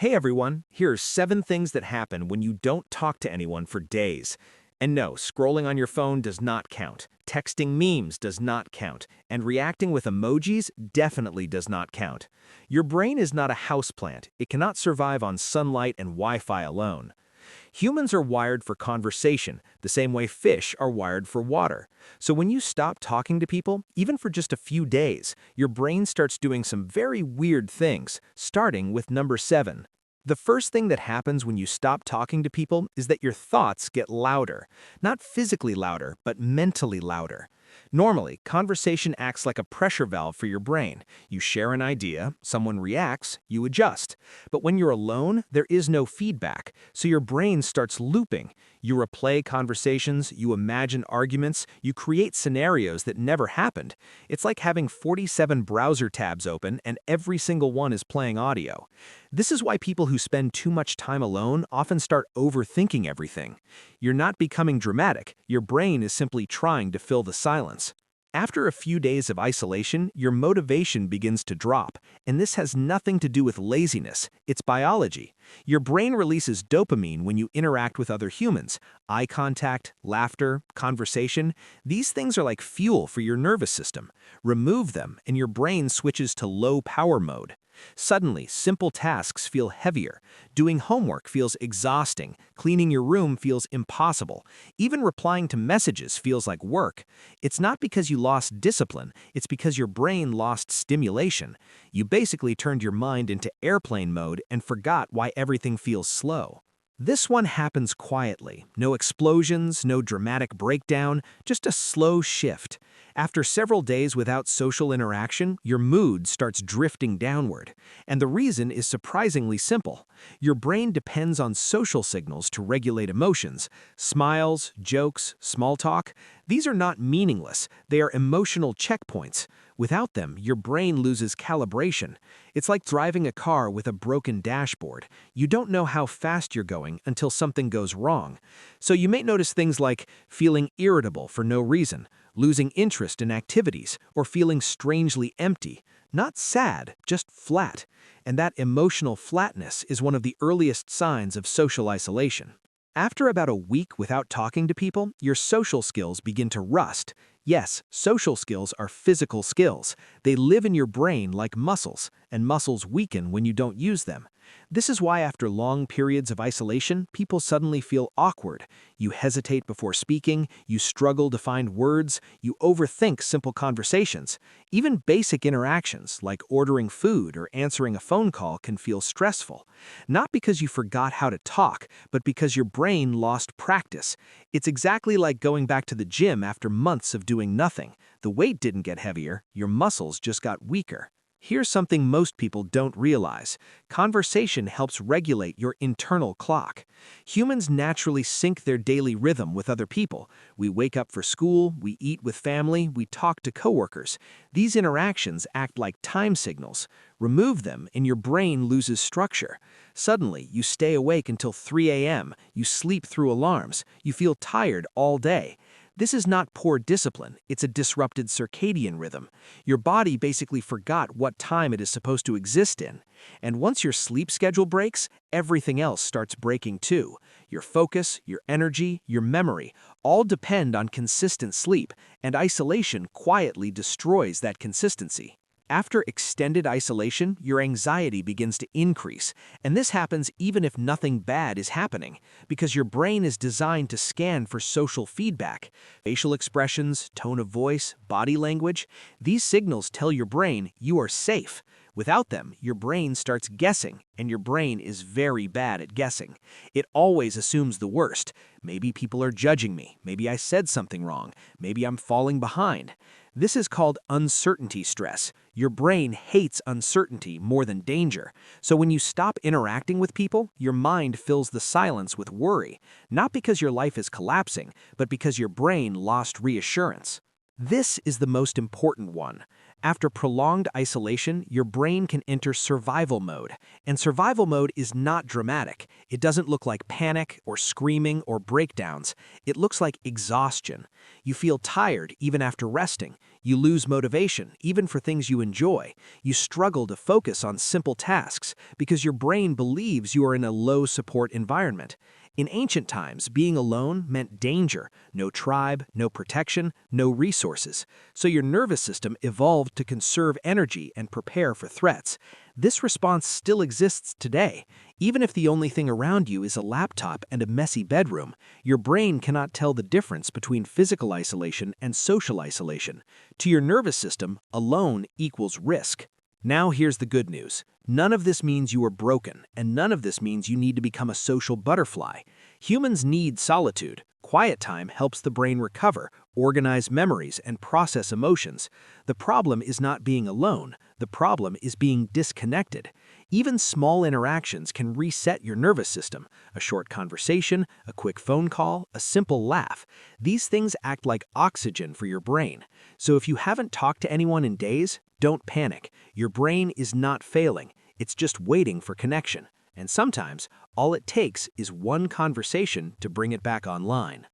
Hey everyone, here are 7 things that happen when you don't talk to anyone for days. And no, scrolling on your phone does not count. Texting memes does not count. And reacting with emojis definitely does not count. Your brain is not a houseplant. It cannot survive on sunlight and Wi-Fi alone. Humans are wired for conversation, the same way fish are wired for water. So when you stop talking to people, even for just a few days, your brain starts doing some very weird things, starting with number 7. The first thing that happens when you stop talking to people is that your thoughts get louder. Not physically louder, but mentally louder. Normally, conversation acts like a pressure valve for your brain. You share an idea, someone reacts, you adjust. But when you're alone, there is no feedback, so your brain starts looping. You replay conversations, you imagine arguments, you create scenarios that never happened. It's like having 47 browser tabs open and every single one is playing audio. This is why people who spend too much time alone often start overthinking everything. You're not becoming dramatic, your brain is simply trying to fill the silence. After a few days of isolation, your motivation begins to drop, and this has nothing to do with laziness, it's biology. Your brain releases dopamine when you interact with other humans. Eye contact, laughter, conversation, these things are like fuel for your nervous system. Remove them, and your brain switches to low power mode. Suddenly, simple tasks feel heavier. Doing homework feels exhausting. Cleaning your room feels impossible. Even replying to messages feels like work. It's not because you lost discipline, it's because your brain lost stimulation. You basically turned your mind into airplane mode and forgot why everything feels slow. This one happens quietly. No explosions, no dramatic breakdown, just a slow shift. After several days without social interaction, your mood starts drifting downward. And the reason is surprisingly simple. Your brain depends on social signals to regulate emotions. Smiles, jokes, small talk, these are not meaningless. They are emotional checkpoints. Without them, your brain loses calibration. It's like driving a car with a broken dashboard. You don't know how fast you're going until something goes wrong. So you may notice things like feeling irritable for no reason, losing interest in activities, or feeling strangely empty. Not sad, just flat. And that emotional flatness is one of the earliest signs of social isolation. After about a week without talking to people, your social skills begin to rust. Yes, social skills are physical skills. They live in your brain like muscles, and muscles weaken when you don't use them. This is why after long periods of isolation, people suddenly feel awkward. You hesitate before speaking, you struggle to find words, you overthink simple conversations. Even basic interactions, like ordering food or answering a phone call, can feel stressful. Not because you forgot how to talk, but because your brain lost practice. It's exactly like going back to the gym after months of doing nothing. The weight didn't get heavier, your muscles just got weaker. Here's something most people don't realize. Conversation helps regulate your internal clock. Humans naturally sync their daily rhythm with other people. We wake up for school, we eat with family, we talk to coworkers. These interactions act like time signals. Remove them and your brain loses structure. Suddenly, you stay awake until 3 a.m., you sleep through alarms, you feel tired all day. This is not poor discipline, it's a disrupted circadian rhythm. Your body basically forgot what time it is supposed to exist in. And once your sleep schedule breaks, everything else starts breaking too. Your focus, your energy, your memory, all depend on consistent sleep, and isolation quietly destroys that consistency. After extended isolation, your anxiety begins to increase, and this happens even if nothing bad is happening, because your brain is designed to scan for social feedback. Facial expressions, tone of voice, body language, these signals tell your brain you are safe. Without them, your brain starts guessing, and your brain is very bad at guessing. It always assumes the worst. Maybe people are judging me, maybe I said something wrong, maybe I'm falling behind. This is called uncertainty stress. Your brain hates uncertainty more than danger. So when you stop interacting with people, your mind fills the silence with worry, not because your life is collapsing, but because your brain lost reassurance. This is the most important one. After prolonged isolation, your brain can enter survival mode. And survival mode is not dramatic. It doesn't look like panic or screaming or breakdowns. It looks like exhaustion. You feel tired even after resting. You lose motivation, even for things you enjoy. You struggle to focus on simple tasks because your brain believes you are in a low-support environment. In ancient times, being alone meant danger, no tribe, no protection, no resources. So your nervous system evolved to conserve energy and prepare for threats. This response still exists today. Even if the only thing around you is a laptop and a messy bedroom, your brain cannot tell the difference between physical isolation and social isolation. To your nervous system, alone equals risk. Now here's the good news. None of this means you are broken, and none of this means you need to become a social butterfly. Humans need solitude. Quiet time helps the brain recover, organize memories, and process emotions. The problem is not being alone. The problem is being disconnected. Even small interactions can reset your nervous system. A short conversation, a quick phone call, a simple laugh. These things act like oxygen for your brain. So if you haven't talked to anyone in days, don't panic. Your brain is not failing. It's just waiting for connection. And sometimes, all it takes is one conversation to bring it back online.